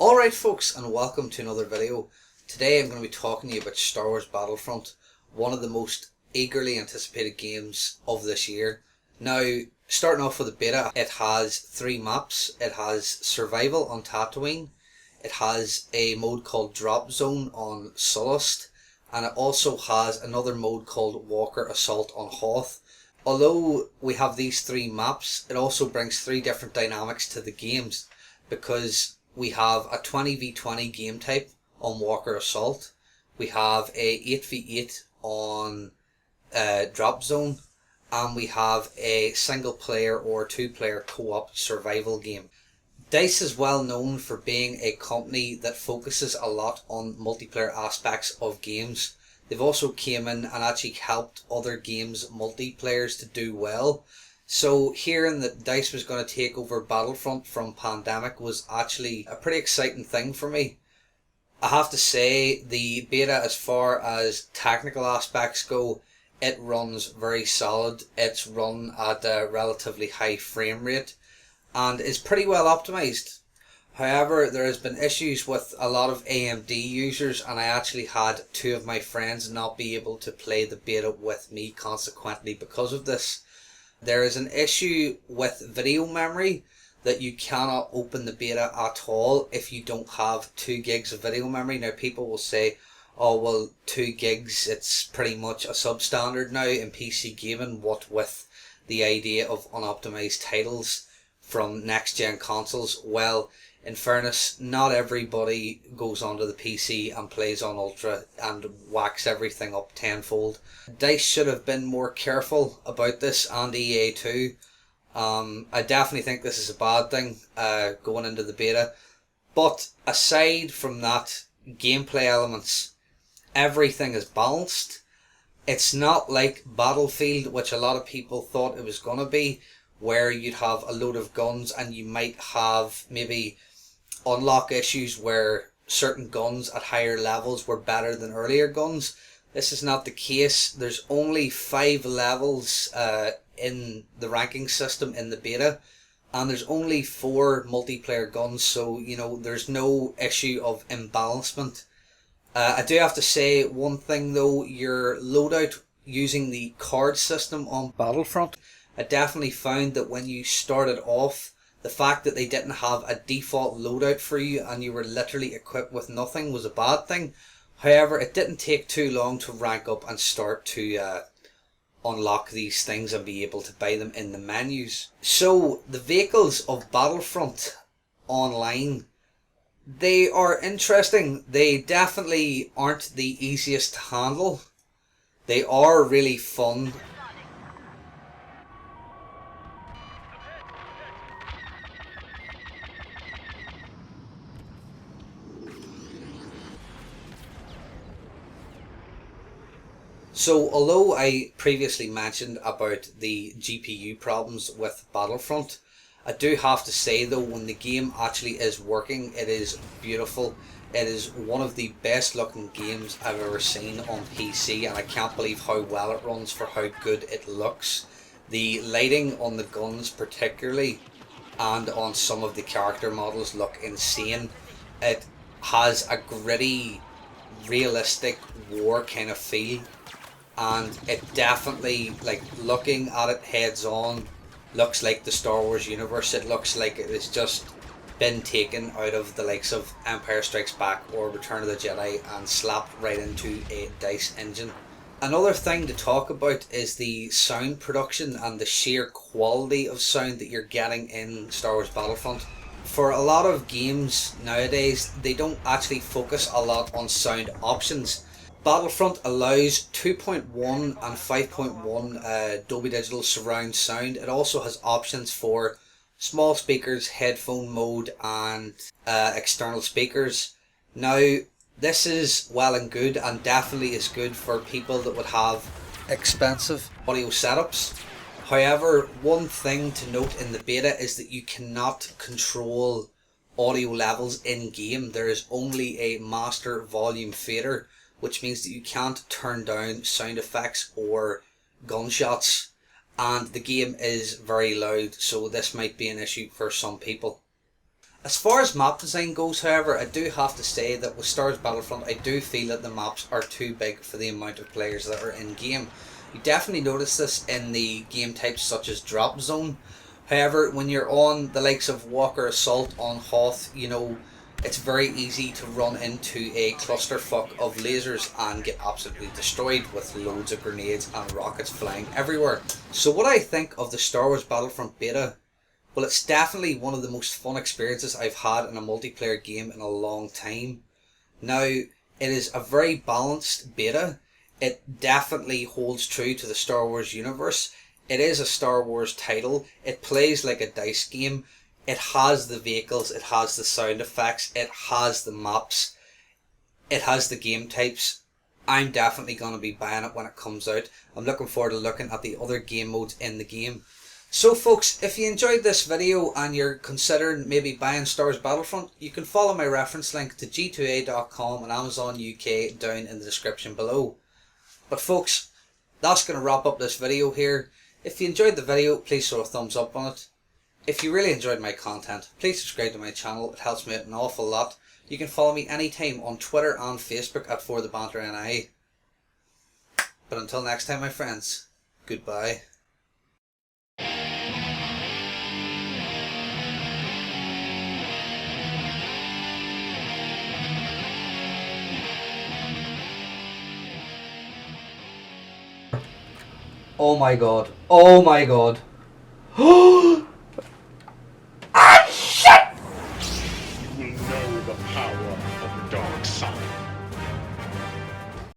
Alright folks, and welcome to another video. Today I'm going to be talking to you about Star Wars Battlefront, one of the most eagerly anticipated games of this year. Now, starting off with the beta, it has 3 maps. It has Survival on Tatooine, it has a mode called Drop Zone on Sullust, and it also has another mode called Walker Assault on Hoth. Although we have these 3 maps, it also brings 3 different dynamics to the games, because we have a 20v20 game type on Walker Assault, we have a 8v8 on Drop Zone, and we have a single player or 2-player co-op survival game. DICE is well known for being a company that focuses a lot on multiplayer aspects of games. They've also came in and actually helped other games multiplayers to do well. So hearing that DICE was going to take over Battlefront from Pandemic was actually a pretty exciting thing for me. I have to say, the beta, as far as technical aspects go, it runs very solid. It's run at a relatively high frame rate and is pretty well optimized. However, there has been issues with a lot of AMD users, and I actually had 2 of my friends not be able to play the beta with me consequently because of this. There is an issue with video memory that you cannot open the beta at all if you don't have 2 gigs of video memory. Now people will say, oh well, 2 gigs, it's pretty much a substandard now in PC gaming, what with the idea of unoptimized titles from next gen consoles. Well, in fairness, not everybody goes onto the PC and plays on Ultra and whacks everything up tenfold. DICE should have been more careful about this, and EA too. I definitely think this is a bad thing going into the beta. But aside from that, gameplay elements, everything is balanced. It's not like Battlefield, which a lot of people thought it was going to be, where you'd have a load of guns and you might have maybe unlock issues where certain guns at higher levels were better than earlier guns. This is not the case. There's only 5 levels in the ranking system in the beta, and there's only 4 multiplayer guns, so you know there's no issue of imbalancement. I do have to say one thing though, your loadout using the card system on Battlefront, I definitely found that when you started off, the fact that they didn't have a default loadout for you and you were literally equipped with nothing was a bad thing. However, it didn't take too long to rank up and start to unlock these things and be able to buy them in the menus. So the vehicles of Battlefront Online, they are interesting. They definitely aren't the easiest to handle. They are really fun. So although I previously mentioned about the GPU problems with Battlefront, I do have to say though, when the game actually is working, it is beautiful. It is one of the best looking games I've ever seen on PC, and I can't believe how well it runs for how good it looks. The lighting on the guns particularly, and on some of the character models, look insane. It has a gritty, realistic war kind of feel. And it definitely, like, looking at it heads on, looks like the Star Wars universe. It looks like it has just been taken out of the likes of Empire Strikes Back or Return of the Jedi and slapped right into a DICE engine. Another thing to talk about is the sound production and the sheer quality of sound that you're getting in Star Wars Battlefront. For a lot of games nowadays, they don't actually focus a lot on sound options. Battlefront allows 2.1 and 5.1 Dolby Digital surround sound. It also has options for small speakers, headphone mode, and external speakers. Now, this is well and good, and definitely is good for people that would have expensive audio setups. However, one thing to note in the beta is that you cannot control audio levels in game. There is only a master volume fader, which means that you can't turn down sound effects or gunshots, and the game is very loud, so this might be an issue for some people. As far as map design goes, however, I do have to say that with Star Wars Battlefront, I do feel that the maps are too big for the amount of players that are in game. You definitely notice this in the game types such as Drop Zone. However, when you're on the likes of Walker Assault on Hoth, it's very easy to run into a clusterfuck of lasers and get absolutely destroyed with loads of grenades and rockets flying everywhere. So what I think of the Star Wars Battlefront Beta, well, it's definitely one of the most fun experiences I've had in a multiplayer game in a long time. Now, it is a very balanced beta. It definitely holds true to the Star Wars universe. It is a Star Wars title. It plays like a dice game. It has the vehicles, it has the sound effects, it has the maps, it has the game types. I'm definitely going to be buying it when it comes out. I'm looking forward to looking at the other game modes in the game. So folks, if you enjoyed this video and you're considering maybe buying Star Wars Battlefront, you can follow my reference link to g2a.com and Amazon UK down in the description below. But folks, that's going to wrap up this video here. If you enjoyed the video, please throw a thumbs up on it. If you really enjoyed my content, please subscribe to my channel, it helps me out an awful lot. You can follow me anytime on Twitter and Facebook at ForTheBanterNI. But until next time, my friends, goodbye. Oh my god. Oh my god.